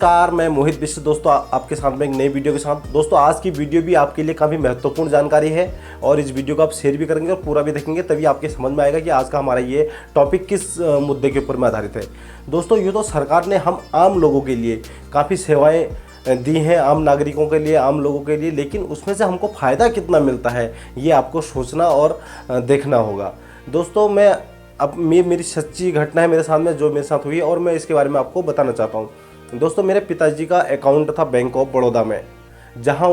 नमस्कार, मैं मोहित विश्व। दोस्तों आपके साथ में एक नई वीडियो के साथ। दोस्तों आज की वीडियो भी आपके लिए काफ़ी महत्वपूर्ण जानकारी है और इस वीडियो को आप शेयर भी करेंगे और पूरा भी देखेंगे, तभी आपके समझ में आएगा कि आज का हमारा ये टॉपिक किस मुद्दे के ऊपर में आधारित है। दोस्तों यूँ तो सरकार ने हम आम लोगों के लिए काफ़ी सेवाएँ दी हैं, आम नागरिकों के लिए, आम लोगों के लिए, लेकिन उसमें से हमको फ़ायदा कितना मिलता है ये आपको सोचना और देखना होगा। दोस्तों अब मेरी सच्ची घटना है मेरे साथ में, जो मेरे साथ हुई है और मैं इसके बारे में आपको बताना चाहता हूँ। दोस्तों मेरे पिताजी का अकाउंट था बैंक ऑफ बड़ौदा में, जहाँ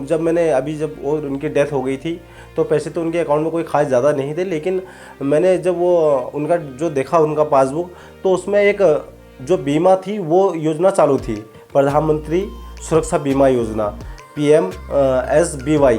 जब उनकी डेथ हो गई थी तो पैसे तो उनके अकाउंट में कोई खास ज़्यादा नहीं थे, लेकिन मैंने जब वो उनका जो देखा उनका पासबुक, तो उसमें एक जो बीमा थी वो योजना चालू थी, प्रधानमंत्री सुरक्षा बीमा योजना PMSBY।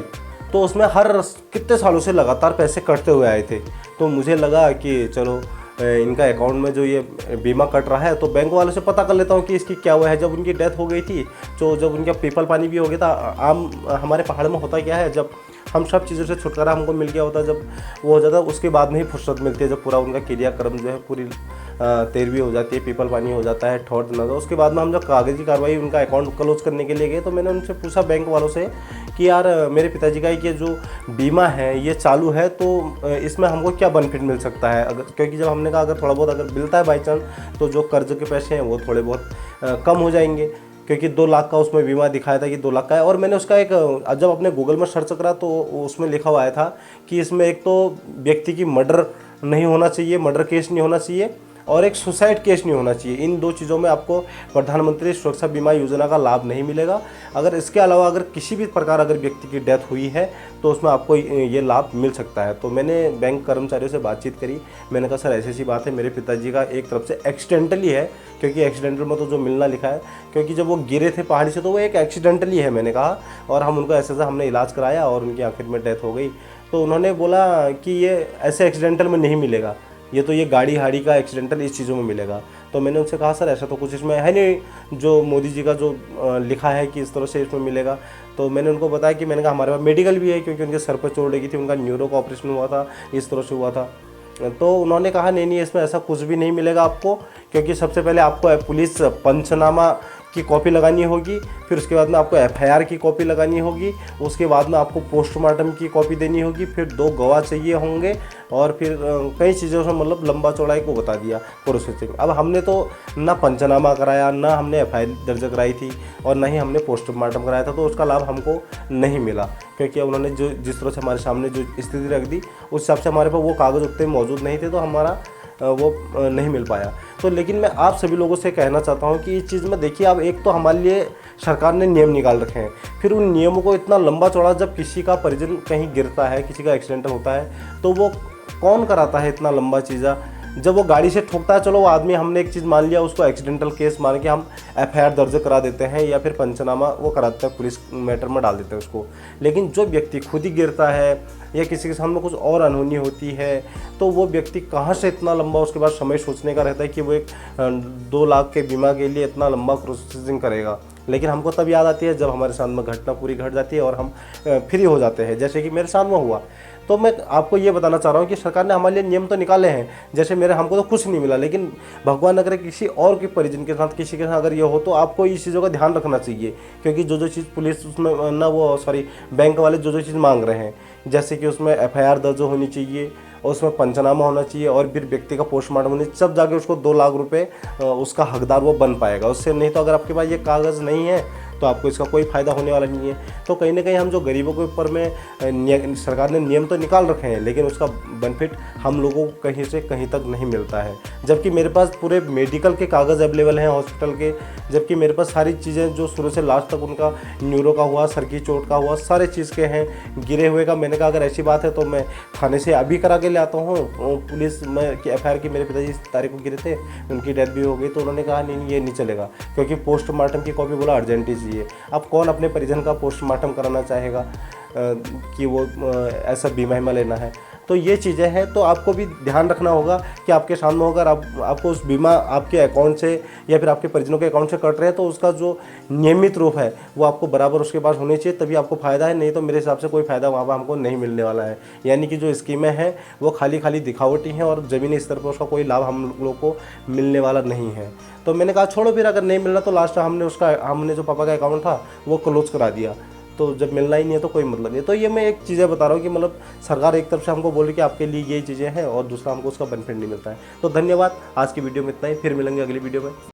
तो उसमें हर कितने सालों से लगातार पैसे कटते हुए आए थे। तो मुझे लगा कि चलो इनका अकाउंट में जो ये बीमा कट रहा है तो बैंक वालों से पता कर लेता हूँ कि इसकी क्या हुआ है। जब उनकी डेथ हो गई थी तो जब उनका पीपल पानी भी हो गया था, आम हमारे पहाड़ में होता क्या है, जब हम सब चीज़ों से छुटकारा हमको मिल गया होता, जब वो हो जाता उसके बाद में ही फुर्सत मिलती है, जब पूरा उनका क्रियाक्रम जो है पूरी तेरहवीं हो जाती है, पीपल पानी हो जाता है, ठौर दिन होता है, उसके बाद में हम जब कागजी कार्रवाई उनका अकाउंट क्लोज करने के लिए गए तो मैंने उनसे पूछा बैंक वालों से कि यार मेरे पिताजी का ये जो बीमा है ये चालू है तो इसमें हमको क्या बेनिफिट मिल सकता है। क्योंकि जब हमने कहा अगर थोड़ा बहुत अगर मिलता है बाई चांस तो जो कर्ज के पैसे हैं वो थोड़े बहुत कम हो जाएंगे, क्योंकि 2 लाख का उसमें बीमा दिखाया था कि 2 लाख का है। और मैंने उसका जब अपने गूगल में सर्च करा तो उसमें लिखा हुआ आया था कि इसमें एक तो व्यक्ति की मर्डर नहीं होना चाहिए, मर्डर केस नहीं होना चाहिए, और एक सुसाइड केस नहीं होना चाहिए। इन 2 चीज़ों में आपको प्रधानमंत्री सुरक्षा बीमा योजना का लाभ नहीं मिलेगा। अगर इसके अलावा अगर किसी भी प्रकार अगर व्यक्ति की डेथ हुई है तो उसमें आपको ये लाभ मिल सकता है। तो मैंने बैंक कर्मचारियों से बातचीत करी, मैंने कहा सर ऐसी बात है, मेरे पिताजी का एक तरफ से एक्सीडेंटली है, क्योंकि एक्सीडेंटल में तो जो मिलना लिखा है, क्योंकि जब वो गिरे थे पहाड़ी से तो वो एक एक्सीडेंटली है मैंने कहा, और हम उनको ऐसे हमने इलाज कराया और उनकी आखिर में डेथ हो गई। तो उन्होंने बोला कि ये ऐसे एक्सीडेंटल में नहीं मिलेगा, ये गाड़ी हाड़ी का एक्सीडेंटल इस चीज़ों में मिलेगा। तो मैंने उनसे कहा सर ऐसा तो कुछ इसमें है नहीं जो मोदी जी का जो लिखा है कि इस तरह से इसमें मिलेगा। तो मैंने उनको बताया कि मैंने कहा हमारे पास मेडिकल भी है, क्योंकि उनके सर पर चोट लगी थी, उनका न्यूरो का ऑपरेशन हुआ था, इस तरह से हुआ था। तो उन्होंने कहा नहीं इसमें ऐसा कुछ भी नहीं मिलेगा आपको, क्योंकि सबसे पहले आपको पुलिस पंचनामा की कॉपी लगानी होगी, फिर उसके बाद में आपको FIR की कॉपी लगानी होगी, उसके बाद में आपको पोस्टमार्टम की कॉपी देनी होगी, फिर 2 गवाह चाहिए होंगे, और फिर कई चीज़ों से मतलब लंबा चौड़ाई को बता दिया प्रोसेसिंग। अब हमने तो ना पंचनामा कराया, ना हमने FIR दर्ज कराई थी, और ना ही हमने पोस्टमार्टम कराया था, तो उसका लाभ हमको नहीं मिला, क्योंकि उन्होंने जो जिस तरह से हमारे सामने जो स्थिति रख दी उस हिसाब से हमारे पास वो कागज़ उतने मौजूद नहीं थे, तो हमारा वो नहीं मिल पाया। तो लेकिन मैं आप सभी लोगों से कहना चाहता हूँ कि इस चीज़ में देखिए, अब एक तो हमारे लिए सरकार ने नियम निकाल रखे हैं, फिर उन नियमों को इतना लंबा चौड़ा, जब किसी का परिजन कहीं गिरता है, किसी का एक्सीडेंट होता है, तो वो कौन कराता है इतना लंबा चीज़ा। जब वो गाड़ी से ठोकता है, चलो वो आदमी हमने एक चीज़ मान लिया, उसको एक्सीडेंटल केस मान के हम FIR दर्ज करा देते हैं, या फिर पंचनामा वो कराते हैं, पुलिस मैटर में डाल देते हैं उसको। लेकिन जो व्यक्ति खुद ही गिरता है या किसी के सामने कुछ और अनहोनी होती है, तो वो व्यक्ति कहाँ से इतना लंबा उसके बाद समय सोचने का रहता है कि वो एक 2 लाख के बीमा के लिए इतना लंबा प्रोसेसिंग करेगा। लेकिन हमको तब याद आती है जब हमारे साथ में घटना पूरी घट जाती है और हम फ्री हो जाते हैं, जैसे कि मेरे साथ में हुआ। तो मैं आपको ये बताना चाह रहा हूँ कि सरकार ने हमारे लिए नियम तो निकाले हैं, जैसे हमको तो कुछ नहीं मिला, लेकिन भगवान अगर किसी और के परिजन के साथ, किसी के साथ अगर ये हो, तो आपको इस चीज़ों का ध्यान रखना चाहिए। क्योंकि जो चीज़ पुलिस उसमें बैंक वाले जो चीज़ मांग रहे हैं, जैसे कि उसमें FIR दर्ज होनी चाहिए, और उसमें पंचनामा होना चाहिए, और फिर व्यक्ति का पोस्टमार्टम होनी चाहिए, सब जाके उसको 2 लाख रुपए उसका हकदार वो बन पाएगा उससे। नहीं तो अगर आपके पास ये कागज़ नहीं है तो आपको इसका कोई फ़ायदा होने वाला नहीं है। तो कहीं ना कहीं हम जो गरीबों के ऊपर में सरकार ने नियम तो निकाल रखे हैं, लेकिन उसका बेनिफिट हम लोगों को कहीं से कहीं तक नहीं मिलता है। जबकि मेरे पास पूरे मेडिकल के कागज़ अवेलेबल हैं हॉस्पिटल के, जबकि मेरे पास सारी चीज़ें जो शुरू से लास्ट तक उनका न्यूरो का हुआ, सर की चोट का हुआ, सारे चीज़ के हैं, गिरे हुए का। मैंने कहा अगर ऐसी बात है तो मैं थाने से अभी करा के ले आता हूँ पुलिस में कि FIR की मेरे पिताजी इस तारीख को गिरे थे, उनकी डेथ भी हो गई। तो उन्होंने कहा नहीं ये नहीं चलेगा, क्योंकि पोस्टमार्टम की कॉपी बोला अर्जेंटली चाहिए। अब कौन अपने परिजन का पोस्टमार्टम कराना चाहेगा कि वो ऐसा बीमा लेना है। तो ये चीज़ें हैं, तो आपको भी ध्यान रखना होगा कि आपके सामने अगर आपको उस बीमा आपके अकाउंट से या फिर आपके परिजनों के अकाउंट से कट रहे हैं तो उसका जो नियमित रूप है वो आपको बराबर उसके पास होनी चाहिए, तभी आपको फ़ायदा है। नहीं तो मेरे हिसाब से कोई फ़ायदा वहाँ पर हमको नहीं मिलने वाला है। यानी कि जो स्कीमें हैं वो खाली खाली दिखावटी हैं और ज़मीनी स्तर पर उसका कोई लाभ हम लोग को मिलने वाला नहीं है। तो मैंने कहा छोड़ो फिर, अगर नहीं मिलना तो लास्ट हमने जो पापा का अकाउंट था वो क्लोज करा दिया। तो जब मिलना ही नहीं है तो कोई मतलब नहीं। तो ये मैं एक चीज़ें बता रहा हूँ कि मतलब सरकार एक तरफ से हमको बोल रही कि आपके लिए ये चीज़ें हैं और दूसरा हमको उसका बेनिफिट नहीं मिलता है। तो धन्यवाद, आज की वीडियो में इतना ही, फिर मिलेंगे अगली वीडियो में।